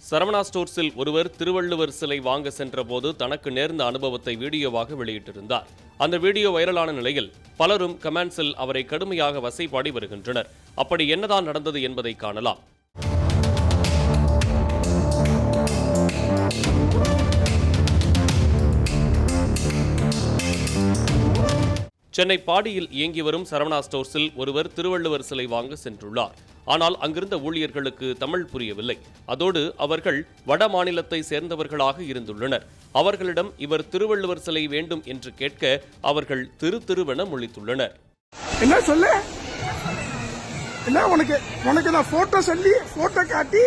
சரவணா ஸ்டோர்ஸில் ஒருவர் திருவள்ளுவர் சிலை வாங்க சென்றபோது தனக்கு நேர்ந்த அனுபவத்தை வீடியோவாக வெளியிட்டிருந்தார். அந்த வீடியோ வைரலான நிலையில் பலரும் கமெண்ட்ஸில் அவரை கடுமையாக வசைபாடி வருகின்றனர். அப்படி என்னதான் நடந்தது என்பதை காணலாம். சென்னை பாடியில் இயங்கி வரும் சரவணா ஸ்டோர்ஸில் ஒருவர் திருவள்ளுவர் சிலை வாங்க சென்றுள்ளார். ஆனால் அங்கிருந்த ஊழியர்களுக்கு தமிழ் புரியவில்லை. அதோடு அவர்கள் வட மாநிலத்தை சேர்ந்தவர்களாக இருந்துள்ளனர். அவர்களிடம் இவர் திருவள்ளுவர் சிலை வேண்டும் என்று கேட்க அவர்கள் திருவென முழித்துள்ளனர். என்ன சொல்ல? என்ன உனக்கு நான் போட்டோ சொல்லி போட்டோ காட்டி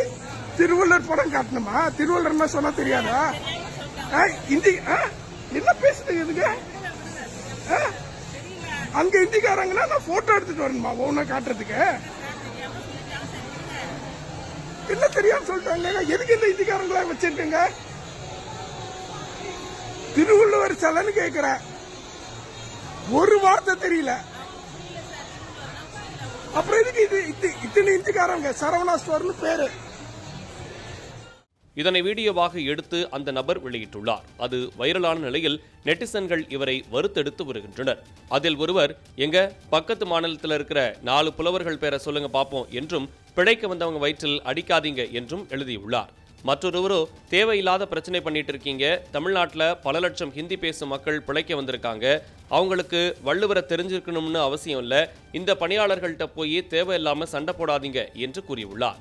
திருவள்ளுவர் படம் காட்டணுமா? திருவள்ளுவர் சொன்னா தெரியாதா? என்ன பேசுறீங்க இதுக்கு? அங்க இந்திக்காரங்கன்னா நான் போட்டோ எடுத்துட்டு வரணுமா ஒன்ன காட்டுறதுக்கு? என்ன தெரியாம சொல்லிட்டாங்க. எதுக்கு இந்த இந்திக்காரங்களா வச்சிருக்கீங்க? திருவள்ளுவர் சிலைன்னு கேட்கிற ஒரு வார்த்தை தெரியல. அப்புறம் எதுக்கு இத்தனை இந்திக்காரங்க? சரவணா ஸ்டோர்னு பேரு. இதனை வீடியோவாக எடுத்து அந்த நபர் வெளியிட்டுள்ளார். அது வைரலான நிலையில் நெட்டிசன்கள் இவரை வறுத்தெடுத்து வருகின்றனர். அதில் ஒருவர், எங்க பக்கத்து மாநிலத்தில் இருக்கிற 4 புலவர்கள் பேரை சொல்லுங்க பாப்போம் என்றும், பிழைக்க வந்தவங்க வயிற்றில் அடிக்காதீங்க என்றும் எழுதியுள்ளார். மற்றொருவரோ, தேவையில்லாத பிரச்சனை பண்ணிட்டு இருக்கீங்க, தமிழ்நாட்டில் பல லட்சம் ஹிந்தி பேசும் மக்கள் பிழைக்க வந்திருக்காங்க, அவங்களுக்கு வள்ளுவரை தெரிஞ்சிருக்கணும்னு அவசியம் இல்லை, இந்த பணியாளர்கள்ட்ட போய் தேவையில்லாம சண்டை போடாதீங்க என்று கூறியுள்ளார்.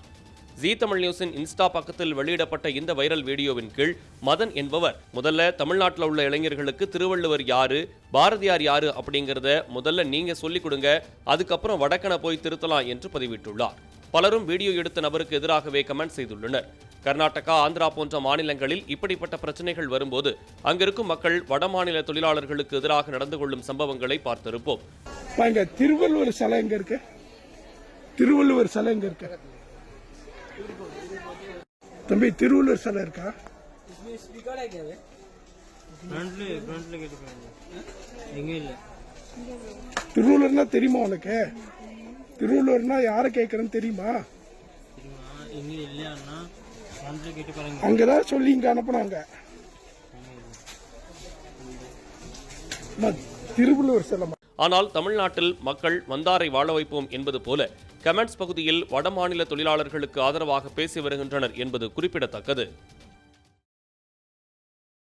ஜீ தமிழ் நியூஸின் இன்ஸ்டா பக்கத்தில் வெளியிடப்பட்ட இந்த வைரல் வீடியோவின் கீழ் மதன் என்பவர், முதல்ல தமிழ்நாட்டில் உள்ள இளைஞர்களுக்கு திருவள்ளுவர் யாரு, பாரதியார் யாரு அப்படிங்கிறத முதல்ல நீங்க சொல்லிக் கொடுங்க, அதுக்கப்புறம் வடக்கனை போய் திருத்தலாம் என்று பதிவிட்டுள்ளார். பலரும் வீடியோ எடுத்த நபருக்கு எதிராகவே கமெண்ட் செய்துள்ளனர். கர்நாடகா, ஆந்திரா போன்ற மாநிலங்களில் இப்படிப்பட்ட பிரச்சனைகள் வரும்போது அங்கிருக்கும் மக்கள் வடமாநில தொழிலாளர்களுக்கு எதிராக நடந்து கொள்ளும் சம்பவங்களை பார்த்திருப்போம். திருவள்ளுவர் சிலை எங்க இருக்கு? திருவள்ளுவர் சிலை எங்க இருக்கு தம்பி? திருவள்ளுவர் சிலை இருக்கா? திருவள்ளுவர்னா தெரியுமா உனக்கு? திருவள்ளுவர்னா யார கேட்கறன்னு தெரியுமா? அங்கதான் சொல்லி இங்க அனுப்புனாங்க. திருவள்ளுவர் சிலை. ஆனால் தமிழ்நாட்டில் மக்கள் வந்தாரை வாழ வைப்போம் என்பது போல கமெண்ட்ஸ் பகுதியில் வடமாநில தொழிலாளர்களுக்கு ஆதரவாக பேசி வருகின்றனர் என்பது குறிப்பிடத்தக்கது.